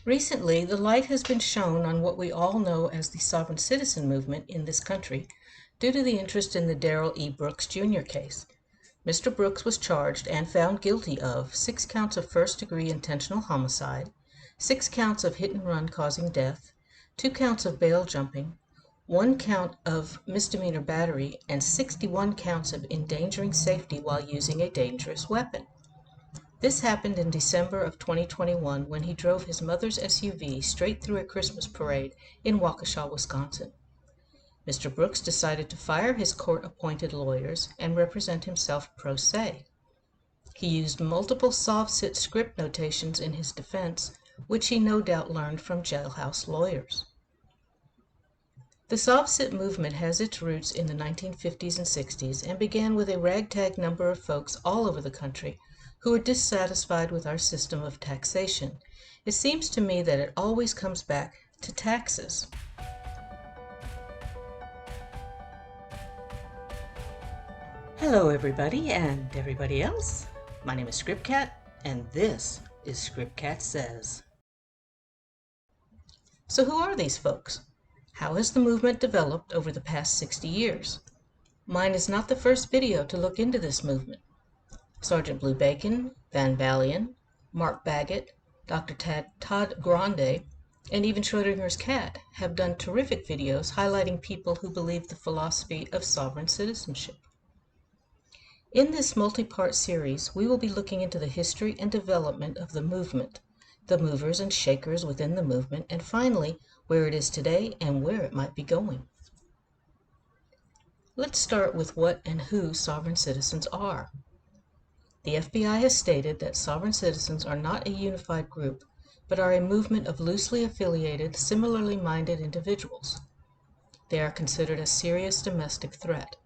Recently, the light has been shown on what we all know as the sovereign citizen movement in this country due to the interest in the Darrell E. Brooks Jr. case. Mr. Brooks was charged and found guilty of 6 counts of first-degree intentional homicide, 6 counts of hit-and-run causing death, 2 counts of bail jumping, 1 count of misdemeanor battery, and 61 counts of endangering safety while using a dangerous weapon. This happened in December of 2021 when he drove his mother's SUV straight through a Christmas parade in Waukesha, Wisconsin. Mr. Brooks decided to fire his court-appointed lawyers and represent himself pro se. He used multiple SOV-sit script notations in his defense, which he no doubt learned from jailhouse lawyers. The SOV-sit movement has its roots in the 1950s and 60s and began with a ragtag number of folks all over the country who were dissatisfied with our system of taxation. It seems to me that it always comes back to taxes. Hello everybody and everybody else. My name is ScrypKat and this is ScrypKat Says. So who are these folks? How has the movement developed over the past 60 years? Mine is not the first video to look into this movement. Sergeant Blue Bacon, Van BALION, MARC BAGGETT, Dr. TODD GRANDE, and even Schrödinger's cat have done terrific videos highlighting people who believe the philosophy of sovereign citizenship. In this multi-part series, we will be looking into the history and development of the movement, the movers and shakers within the movement, and finally, where it is today and where it might be going. Let's start with what and who sovereign citizens are. The FBI has stated that sovereign citizens are not a unified group, but are a movement of loosely affiliated, similarly minded individuals. They are considered a serious domestic threat.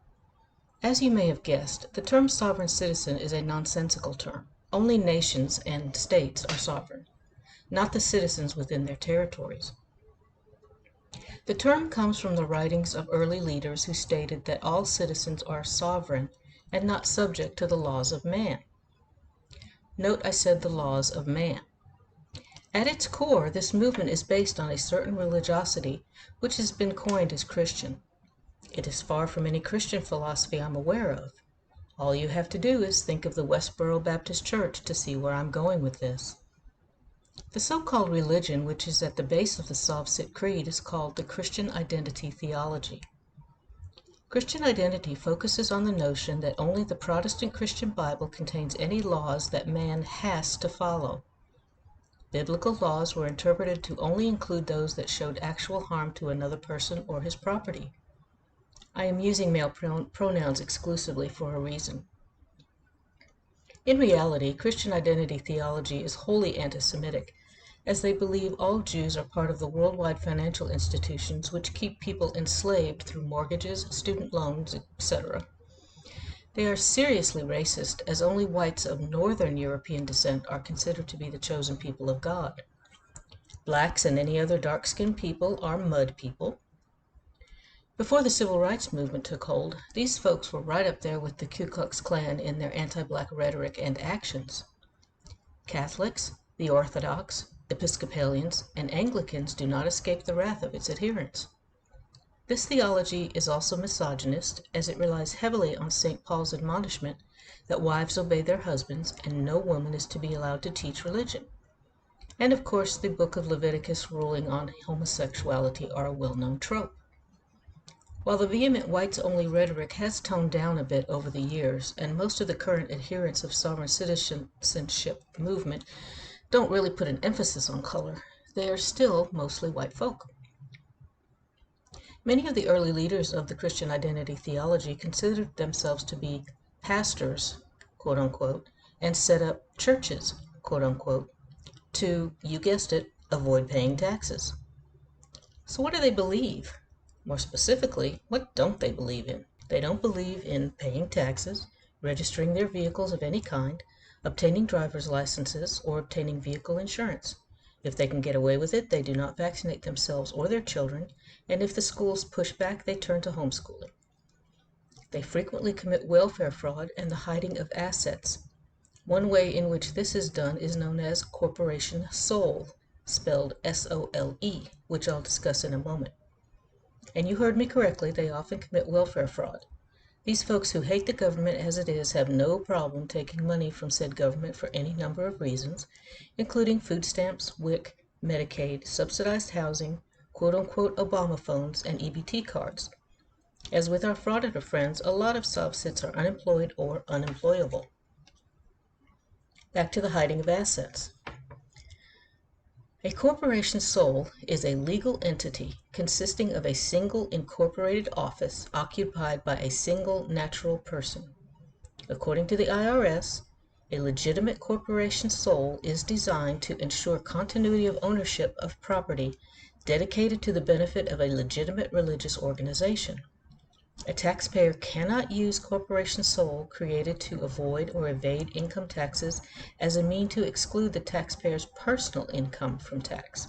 As you may have guessed, the term sovereign citizen is a nonsensical term. Only nations and states are sovereign, not the citizens within their territories. The term comes from the writings of early leaders who stated that all citizens are sovereign and not subject to the laws of man. Note I said the laws of man. At its core, this movement is based on a certain religiosity which has been coined as Christian. It is far from any Christian philosophy I'm aware of. All you have to do is think of the Westboro Baptist Church to see where I'm going with this. The so-called religion which is at the base of the SOV-sit creed is called the Christian identity theology. Christian identity focuses on the notion that only the Protestant Christian Bible contains any laws that man has to follow. Biblical laws were interpreted to only include those that showed actual harm to another person or his property. I am using male pronouns exclusively for a reason. In reality, Christian identity theology is wholly anti-Semitic, as they believe all Jews are part of the worldwide financial institutions which keep people enslaved through mortgages, student loans, etc. They are seriously racist, as only whites of Northern European descent are considered to be the chosen people of God. Blacks and any other dark-skinned people are mud people. Before the Civil Rights Movement took hold, these folks were right up there with the Ku Klux Klan in their anti-black rhetoric and actions. Catholics, the Orthodox, Episcopalians, and Anglicans do not escape the wrath of its adherents. This theology is also misogynist, as it relies heavily on St. Paul's admonishment that wives obey their husbands and no woman is to be allowed to teach religion. And of course, the book of Leviticus ruling on homosexuality are a well-known trope. While the vehement whites-only rhetoric has toned down a bit over the years, and most of the current adherents of sovereign citizenship movement don't really put an emphasis on color, they are still mostly white folk. Many of the early leaders of the Christian identity theology considered themselves to be pastors, quote unquote, and set up churches, quote unquote, to, you guessed it, avoid paying taxes. So what do they believe? More specifically, what don't they believe in? They don't believe in paying taxes, registering their vehicles of any kind, obtaining driver's licenses, or obtaining vehicle insurance. If they can get away with it, they do not vaccinate themselves or their children, and if the schools push back, they turn to homeschooling. They frequently commit welfare fraud and the hiding of assets. One way in which this is done is known as corporation soul, spelled S-O-L-E, which I'll discuss in a moment. And you heard me correctly, they often commit welfare fraud. These folks who hate the government as it is have no problem taking money from said government for any number of reasons, including food stamps, WIC, Medicaid, subsidized housing, quote-unquote Obama phones, and EBT cards. As with our frauditor friends, a lot of soft-sits are unemployed or unemployable. Back to the hiding of assets. A corporation's soul is a legal entity consisting of a single incorporated office occupied by a single natural person. According to the IRS, a legitimate corporation's soul is designed to ensure continuity of ownership of property dedicated to the benefit of a legitimate religious organization. A taxpayer cannot use corporation soul created to avoid or evade income taxes as a means to exclude the taxpayer's personal income from tax.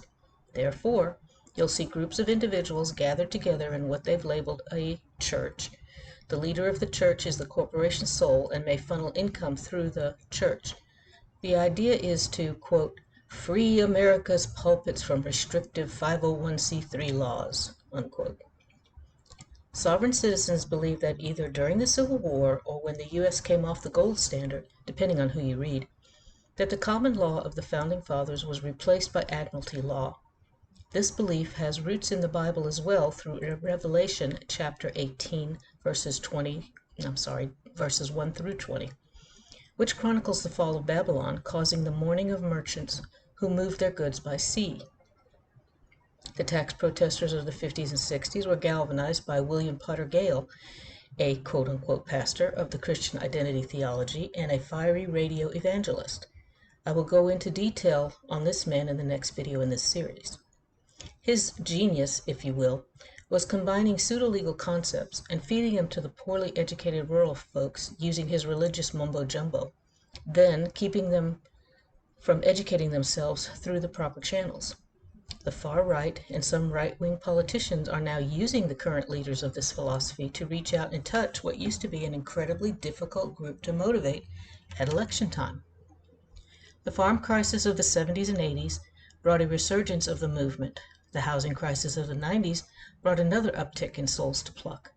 Therefore, you'll see groups of individuals gathered together in what they've labeled a church. The leader of the church is the corporation's soul and may funnel income through the church. The idea is to, quote, free America's pulpits from restrictive 501c3 laws, unquote. Sovereign citizens believe that either during the Civil War or when the U.S. came off the gold standard, depending on who you read, that the common law of the Founding Fathers was replaced by admiralty law. This belief has roots in the Bible as well through Revelation chapter 18, verses 1 through 20, which chronicles the fall of Babylon, causing the mourning of merchants who moved their goods by sea. The tax protesters of the 50s and 60s were galvanized by William Potter Gale, a quote-unquote pastor of the Christian identity theology and a fiery radio evangelist. I will go into detail on this man in the next video in this series. His genius, if you will, was combining pseudo-legal concepts and feeding them to the poorly educated rural folks using his religious mumbo-jumbo, then keeping them from educating themselves through the proper channels. The far right and some right-wing politicians are now using the current leaders of this philosophy to reach out and touch what used to be an incredibly difficult group to motivate at election time. The farm crisis of the 70s and 80s brought a resurgence of the movement. The housing crisis of the 90s brought another uptick in souls to pluck.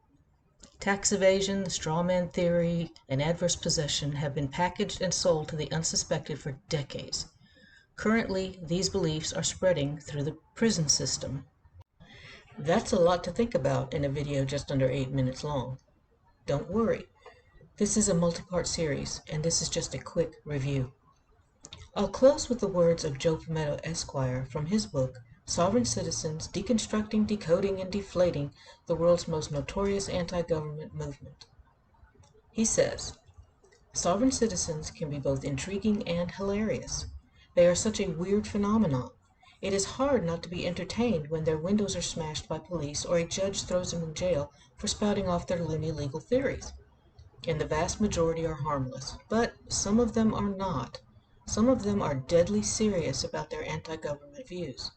Tax evasion, the straw man theory, and adverse possession have been packaged and sold to the unsuspected for decades. Currently, these beliefs are spreading through the prison system. That's a lot to think about in a video just under 8 minutes long. Don't worry, this is a multi-part series, and this is just a quick review. I'll close with the words of Joe Palmetto, Esquire, from his book, Sovereign Citizens, Deconstructing, Decoding, and Deflating the World's Most Notorious Anti-Government Movement. He says, sovereign citizens can be both intriguing and hilarious. They are such a weird phenomenon. It is hard not to be entertained when their windows are smashed by police or a judge throws them in jail for spouting off their loony legal theories. And the vast majority are harmless, but some of them are not. Some of them are deadly serious about their anti-government views.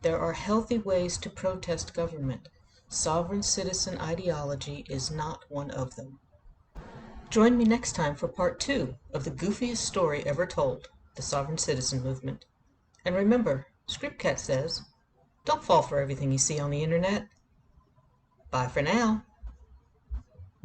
There are healthy ways to protest government. Sovereign citizen ideology is not one of them. Join me next time for part 2 of the goofiest story ever told, the Sovereign Citizen Movement. And remember, ScrypKat says, don't fall for everything you see on the internet. Bye for now.